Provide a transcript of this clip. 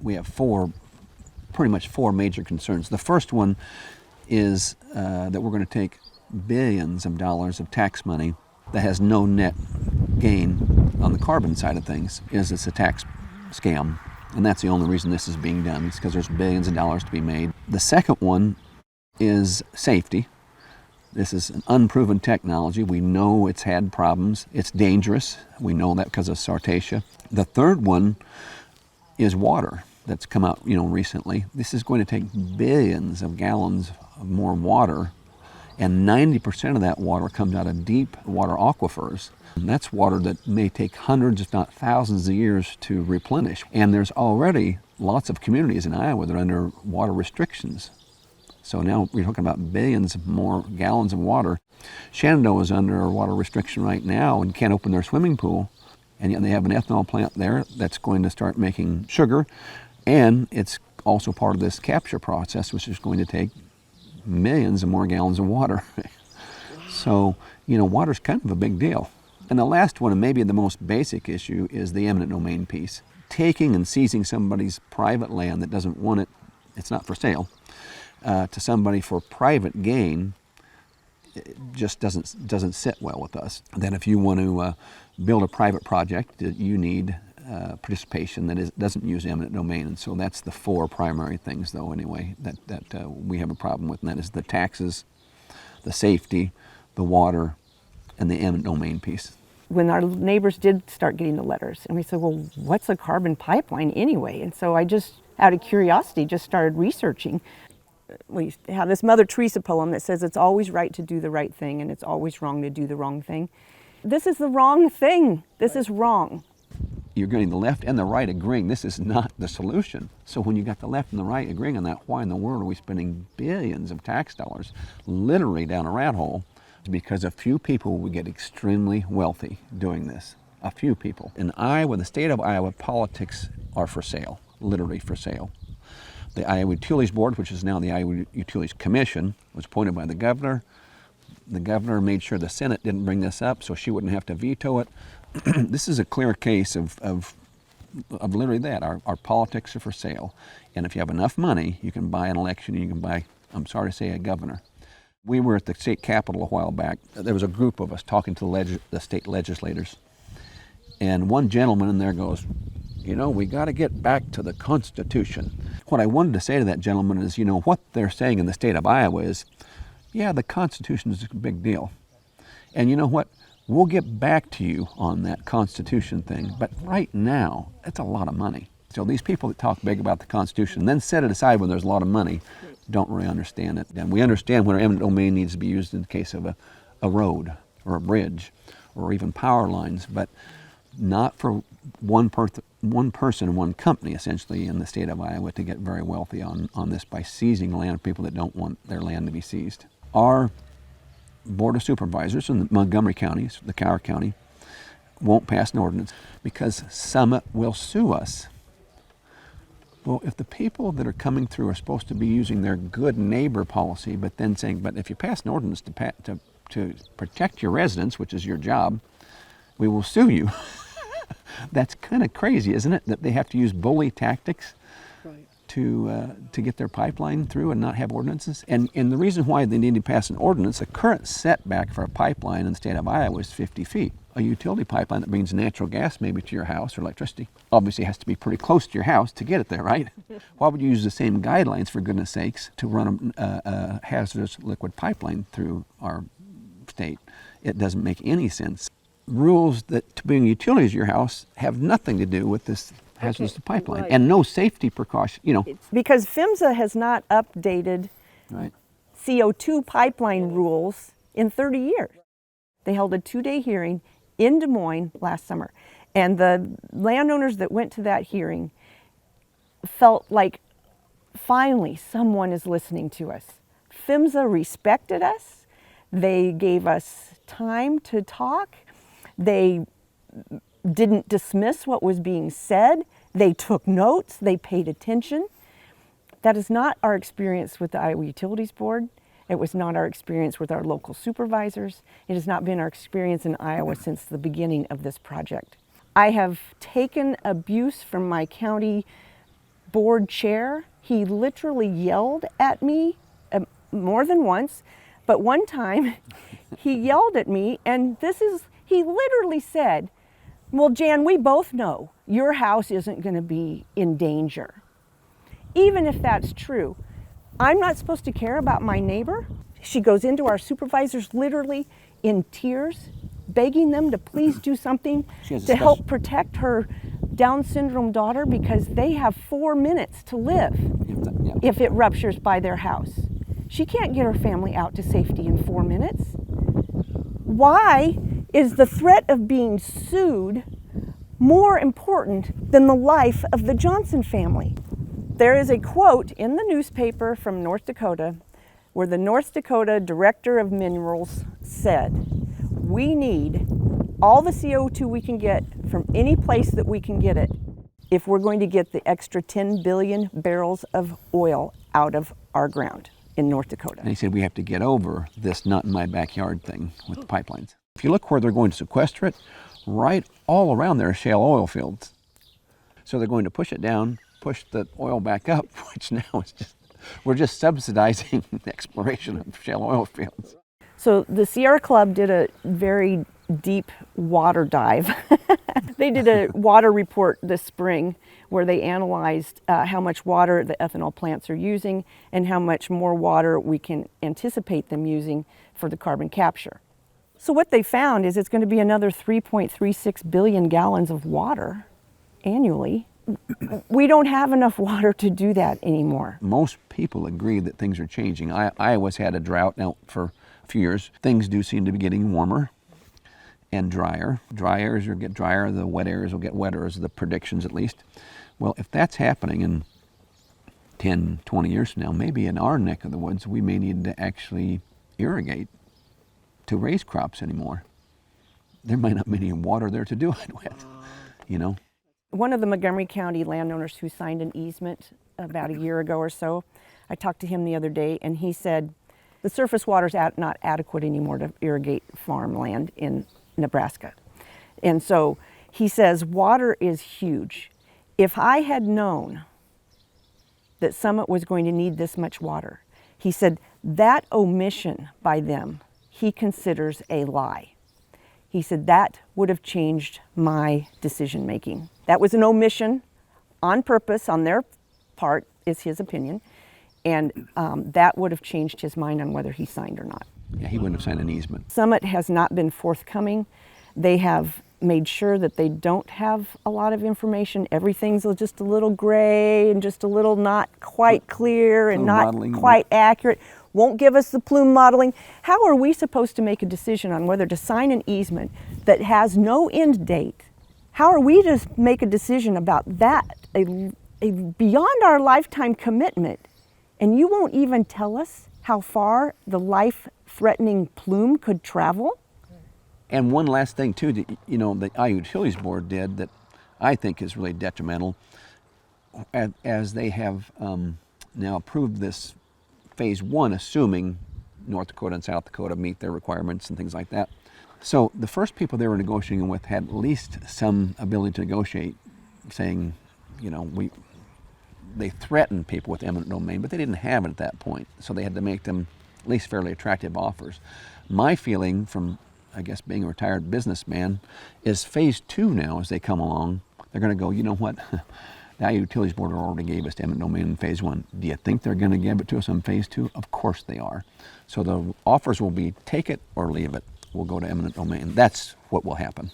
we have pretty much four major concerns. The first one is that we're going to take billions of dollars of tax money that has no net gain on the carbon side of things. It's a tax scam, and that's the only reason this is being done. It's because there's billions of dollars to be made. The second one is safety. This is an unproven technology. We know it's had problems. It's dangerous. We know that because of Sartasia. The third one is water that's come out, recently. This is going to take billions of gallons of more water, and 90% of that water comes out of deep water aquifers. And that's water that may take hundreds, if not thousands of years to replenish. And there's already lots of communities in Iowa that are under water restrictions. So now we're talking about billions more gallons of water. Shenandoah is under a water restriction right now and can't open their swimming pool. And yet they have an ethanol plant there that's going to start making sugar. And it's also part of this capture process, which is going to take millions of more gallons of water. So, water's kind of a big deal. And the last one, and maybe the most basic issue, is the eminent domain piece. Taking and seizing somebody's private land that doesn't want it, it's not for sale, to somebody for private gain, it just doesn't sit well with us. Then if you want to build a private project, you need participation that doesn't use eminent domain. And so that's the four primary things, though, anyway, that we have a problem with, and that is the taxes, the safety, the water, and the eminent domain piece. When our neighbors did start getting the letters, and we said, well, what's a carbon pipeline anyway? And so I just, out of curiosity, just started researching. We have this Mother Teresa poem that says it's always right to do the right thing and it's always wrong to do the wrong thing. This is the wrong thing. This is wrong. You're getting the left and the right agreeing this is not the solution. So when you got the left and the right agreeing on that, why in the world are we spending billions of tax dollars literally down a rat hole? It's because a few people will get extremely wealthy doing this. A few people. In Iowa, the state of Iowa, politics are for sale, literally for sale. The Iowa Utilities Board, which is now the Iowa Utilities Commission, was appointed by the governor. The governor made sure the Senate didn't bring this up so she wouldn't have to veto it. This is a clear case of literally that. Our politics are for sale. And if you have enough money, you can buy an election and you can buy, I'm sorry to say, a governor. We were at the state capitol a while back. There was a group of us talking to the state legislators. And one gentleman in there goes, we got to get back to the Constitution. What I wanted to say to that gentleman is, what they're saying in the state of Iowa is, yeah, the Constitution is a big deal. And you know what? We'll get back to you on that Constitution thing. But right now, it's a lot of money. So these people that talk big about the Constitution and then set it aside when there's a lot of money don't really understand it. And we understand when our eminent domain needs to be used in the case of a road or a bridge or even power lines, but not for one person and one company, essentially, in the state of Iowa to get very wealthy on this by seizing land of people that don't want their land to be seized. Our Board of Supervisors in the Montgomery County, the Coward County, won't pass an ordinance because Summit will sue us. Well, if the people that are coming through are supposed to be using their good neighbor policy, but then saying, but if you pass an ordinance to protect your residents, which is your job, we will sue you. That's kind of crazy, isn't it? That they have to use bully tactics to get their pipeline through and not have ordinances. And the reason why they need to pass an ordinance, the current setback for a pipeline in the state of Iowa is 50 feet. A utility pipeline that brings natural gas maybe to your house or electricity obviously has to be pretty close to your house to get it there, right? Why would you use the same guidelines, for goodness sakes, to run a hazardous liquid pipeline through our state? It doesn't make any sense. Rules that to bring utilities to your house have nothing to do with this hazardous pipeline, and no safety precaution, It's because PHMSA has not updated CO2 pipeline rules in 30 years. They held a 2-day hearing in Des Moines last summer, and the landowners that went to that hearing felt like finally someone is listening to us. PHMSA respected us. They gave us time to talk. They didn't dismiss what was being said. They took notes. They paid attention. That is not our experience with the Iowa Utilities Board. It was not our experience with our local supervisors. It has not been our experience in Iowa since the beginning of this project. I have taken abuse from my county board chair, he literally yelled at me more than once, but one time he yelled at me, and he literally said, "Well, Jan, we both know your house isn't going to be in danger." Even if that's true, I'm not supposed to care about my neighbor? She goes into our supervisors literally in tears, begging them to please do something to help protect her Down syndrome daughter, because they have 4 minutes to live if it ruptures by their house. She can't get her family out to safety in 4 minutes. Why is the threat of being sued more important than the life of the Johnson family? There is a quote in the newspaper from North Dakota where the North Dakota Director of Minerals said, "We need all the CO2 we can get from any place that we can get it if we're going to get the extra 10 billion barrels of oil out of our ground in North Dakota." And he said we have to get over this not in my backyard thing with the pipelines. If you look where they're going to sequester it, right all around there are shale oil fields. So they're going to push it down, push the oil back up, which now is we're just subsidizing the exploration of shale oil fields. So the Sierra Club did a very deep water dive. They did a water report this spring where they analyzed how much water the ethanol plants are using and how much more water we can anticipate them using for the carbon capture. So what they found is it's going to be another 3.36 billion gallons of water annually. We don't have enough water to do that anymore. Most people agree that things are changing. Iowa's had a drought now for a few years. Things do seem to be getting warmer and drier. Dry areas will get drier, the wet areas will get wetter, is the predictions at least. Well, if that's happening in 10, 20 years from now, maybe in our neck of the woods, we may need to actually irrigate to raise crops anymore. There might not be any water there to do it with, you know. One of the Montgomery County landowners who signed an easement about a year ago or so, I talked to him the other day, and he said the surface water's not adequate anymore to irrigate farmland in Nebraska. And so he says water is huge. If I had known that Summit was going to need this much water, he said that omission by them he considers a lie. He said that would have changed my decision making. That was an omission on purpose on their part, is his opinion, and that would have changed his mind on whether he signed or not. Yeah, he wouldn't have signed an easement. Summit has not been forthcoming. They have made sure that they don't have a lot of information. Everything's just a little gray and just a little not quite clear and not quite accurate. Won't give us the plume modeling. How are we supposed to make a decision on whether to sign an easement that has no end date? How are we to make a decision about that, a beyond our lifetime commitment, and you won't even tell us how far the life-threatening plume could travel? And one last thing too, that, you know, the Iowa Utilities Board did that I think is really detrimental, as they have now approved this phase 1, assuming North Dakota and South Dakota meet their requirements and things like that. So the first people they were negotiating with had at least some ability to negotiate, saying, you know, they threatened people with eminent domain, but they didn't have it at that point. So they had to make them at least fairly attractive offers. My feeling from, I guess, being a retired businessman is phase 2 now, as they come along, they're going to go, you know what, the Iowa Utilities Board already gave us eminent domain in phase 1. Do you think they're going to give it to us in phase 2? Of course they are. So the offers will be take it or leave it. We'll go to eminent domain. That's what will happen.